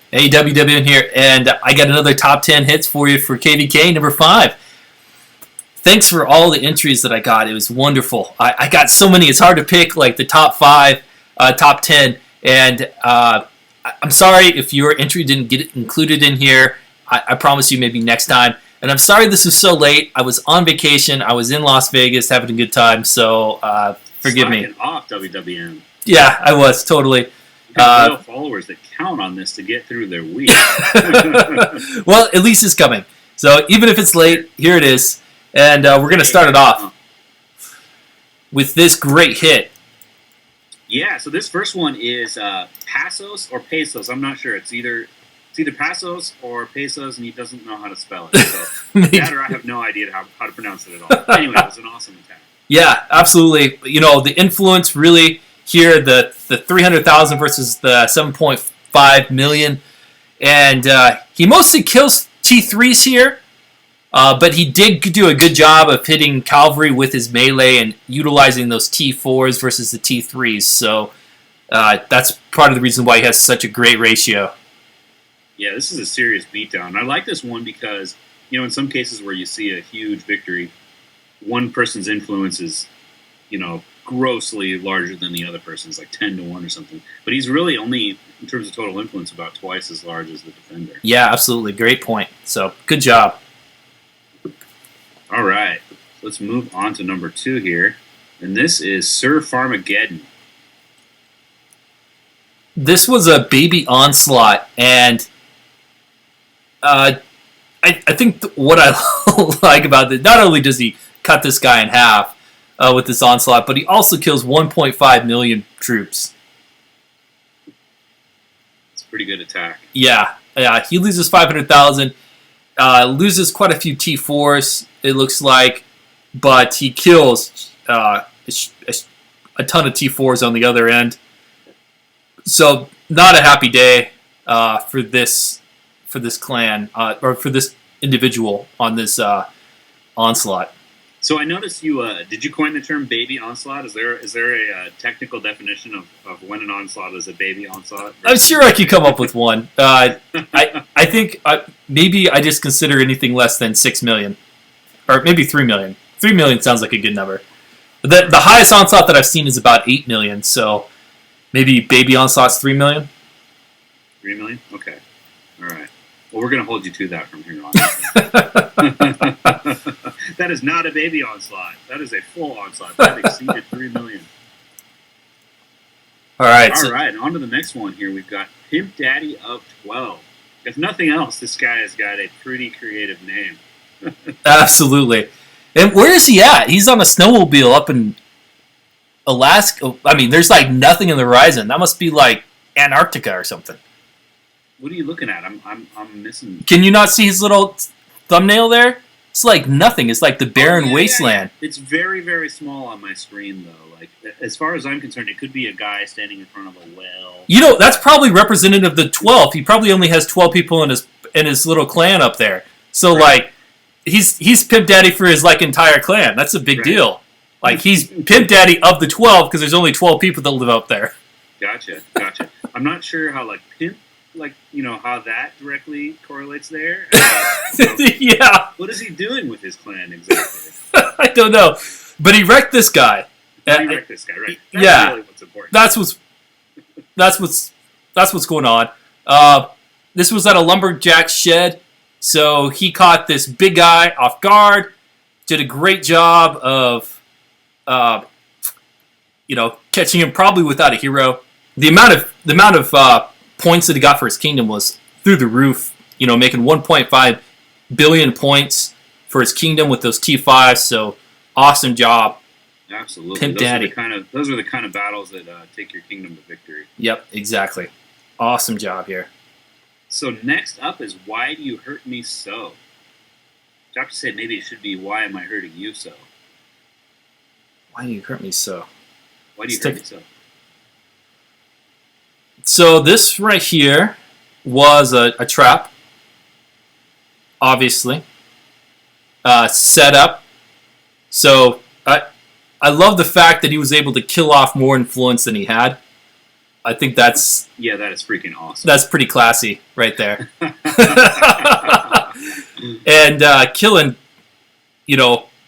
Hey, WWN here, and I got another top 10 hits for you for KVK, number 5. Thanks for all the entries that I got. It was wonderful. I got so many, it's hard to pick like the top 5, top 10, and I'm sorry if your entry didn't get included in here. I promise you maybe next time. And I'm sorry this was so late. I was on vacation. I was in Las Vegas having a good time, so forgive me. Slacking off, WWN. Yeah, I was, totally. You got loyal followers that count on this to get through their week. Well, at least it's coming. So even if it's late, here it is. And we're going to start it off with this great hit. Yeah, so this first one is Passos or Pesos. I'm not sure. It's either Passos or Pesos, and he doesn't know how to spell it. So that or I have no idea how to pronounce it at all. Anyway, it was an awesome attack. Yeah, absolutely. You know, the influence really here, the 300,000 versus the 7.5 million. And he mostly kills T3s here. But he did do a good job of hitting Cavalry with his melee and utilizing those T4s versus the T3s. So that's part of the reason why he has such a great ratio. Yeah, this is a serious beatdown. I like this one because, you know, in some cases where you see a huge victory, one person's influence is, you know, grossly larger than the other person's, like 10 to 1 or something. But he's really only, in terms of total influence, about twice as large as the defender. Yeah, absolutely. Great point. So good job. All right, let's move on to number 2 here, and this is Sir Farmageddon. This was a baby onslaught, and I think what I like about it, not only does he cut this guy in half with this onslaught, but he also kills 1.5 million troops. It's a pretty good attack. Yeah, he loses 500,000. Loses quite a few T4s, it looks like, but he kills a ton of T4s on the other end. So not a happy day for this clan or for this individual on this onslaught. So I noticed you did you coin the term baby onslaught? Is there a technical definition of when an onslaught is a baby onslaught? I'm sure I could come up with one. I think maybe I just consider anything less than 6 million. Or maybe 3 million. 3 million sounds like a good number. The highest onslaught that I've seen is about 8 million, so maybe baby onslaught's 3 million? 3 million? Okay. All right. Well, we're going to hold you to that from here on. That is not a baby onslaught. That is a full onslaught. That exceeded 3 million. All right. All right. On to the next one here. We've got Pimp Daddy of 12. If nothing else, this guy has got a pretty creative name. Absolutely. And where is he at? He's on a snowmobile up in Alaska. I mean, there's like nothing in the horizon. That must be like Antarctica or something. What are you looking at? I'm missing. Can you not see his little thumbnail there? It's like nothing. It's like the barren wasteland. Yeah. It's very, very small on my screen, though. Like, as far as I'm concerned, it could be a guy standing in front of a well. You know, that's probably representative of the 12. He probably only has 12 people in his little clan up there. So right. Like, he's Pimp Daddy for his like entire clan. That's a big deal. Like, he's Pimp Daddy of the 12 because there's only 12 people that live up there. Gotcha. I'm not sure how like pimp, like, you know, how that directly correlates there. Yeah. What is he doing with his clan exactly? I don't know, but he wrecked this guy. He wrecked this guy, right? That's yeah. really what's important. That's what's going on. This was at a lumberjack shed, so he caught this big guy off guard. Did a great job of, catching him probably without a hero. The amount of points that he got for his kingdom was through the roof. You know, making 1.5 billion points for his kingdom with those T5s. So awesome job. Absolutely. Pimp Daddy. Those are the kind of battles that take your kingdom to victory. Yep, exactly. Awesome job here. So next up is Why Do You Hurt Me So? Doctor said maybe it should be Why Am I Hurting You So? Why do you hurt me so? Why do you hurt me so? So this right here was a trap, obviously, set up. So I love the fact that he was able to kill off more influence than he had. I think that's that is freaking awesome. that's pretty classy right there. And Killen,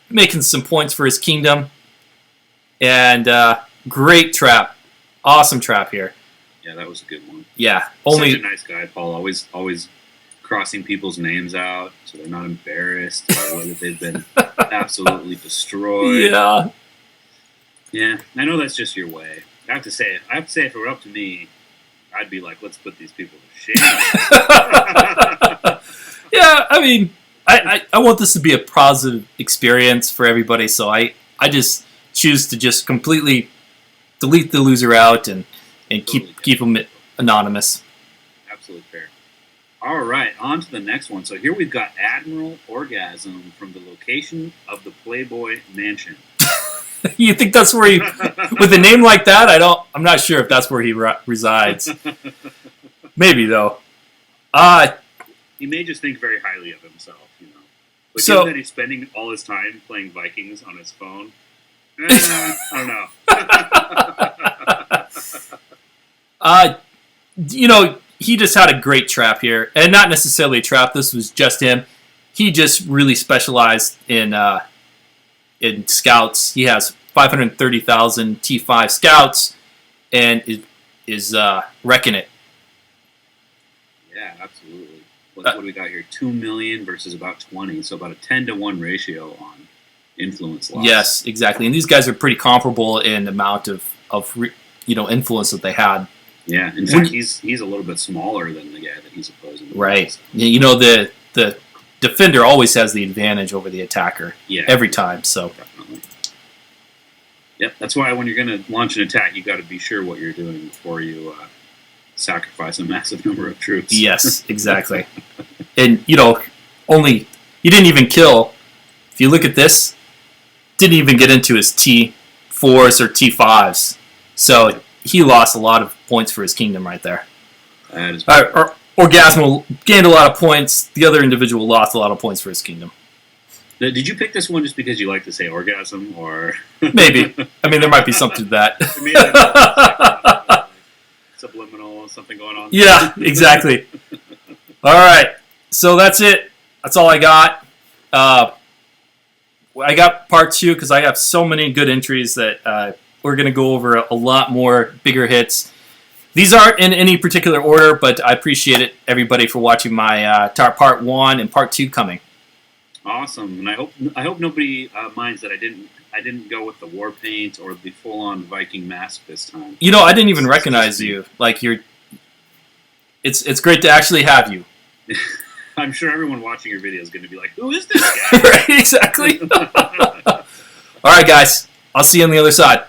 making some points for his kingdom. And great trap. Awesome trap here. Yeah, that was a good one. Yeah. Such a nice guy, Paul. Always crossing people's names out so they're not embarrassed by whether they've been absolutely destroyed. Yeah. Yeah, I know that's just your way. I have to say, if it were up to me, I'd be like, let's put these people to shame. Yeah, I mean, I want this to be a positive experience for everybody, so I just choose to just completely delete the loser out and Totally keep them anonymous. Absolutely fair. All right, on to the next one. So here we've got Admiral Orgasm from the location of the Playboy Mansion. You think that's where he, with a name like that? I'm not sure if that's where he resides. Maybe though. He may just think very highly of himself, But So- given that he's spending all his time playing Vikings on his phone, I don't know. He just had a great trap here, and not necessarily a trap. This was just him. He just really specialized in scouts. He has 530,000 T5 scouts, and is wrecking it. Yeah, absolutely. What do we got here? 2 million versus about 20, so about a 10-to-1 ratio on influence loss. Yes, exactly. And these guys are pretty comparable in amount of influence that they had. Yeah, in fact, he's a little bit smaller than the guy that he's opposing. Right. The defender always has the advantage over the attacker. Yeah, every time. So definitely. Yep, that's why when you're going to launch an attack, you got to be sure what you're doing before you sacrifice a massive number of troops. Yes, exactly. And you didn't even kill. If you look at this, didn't even get into his T4s or T5s. So he lost a lot of points for his kingdom right there. That is Orgasmo gained a lot of points. The other individual lost a lot of points for his kingdom. Now, did you pick this one just because you like to say orgasm, or maybe? I mean, there might be something to that. Subliminal, something going on. Yeah, exactly. All right, so that's it. That's all I got. I got part 2 because I have so many good entries that we're going to go over a lot more bigger hits. These aren't in any particular order, but I appreciate it, everybody, for watching my part 1 and part 2 coming. Awesome, and I hope nobody minds that I didn't go with the war paint or the full-on Viking mask this time. I didn't even recognize you. Like it's great to actually have you. I'm sure everyone watching your video is going to be like, "Who is this guy?" Right, exactly. All right, guys. I'll see you on the other side.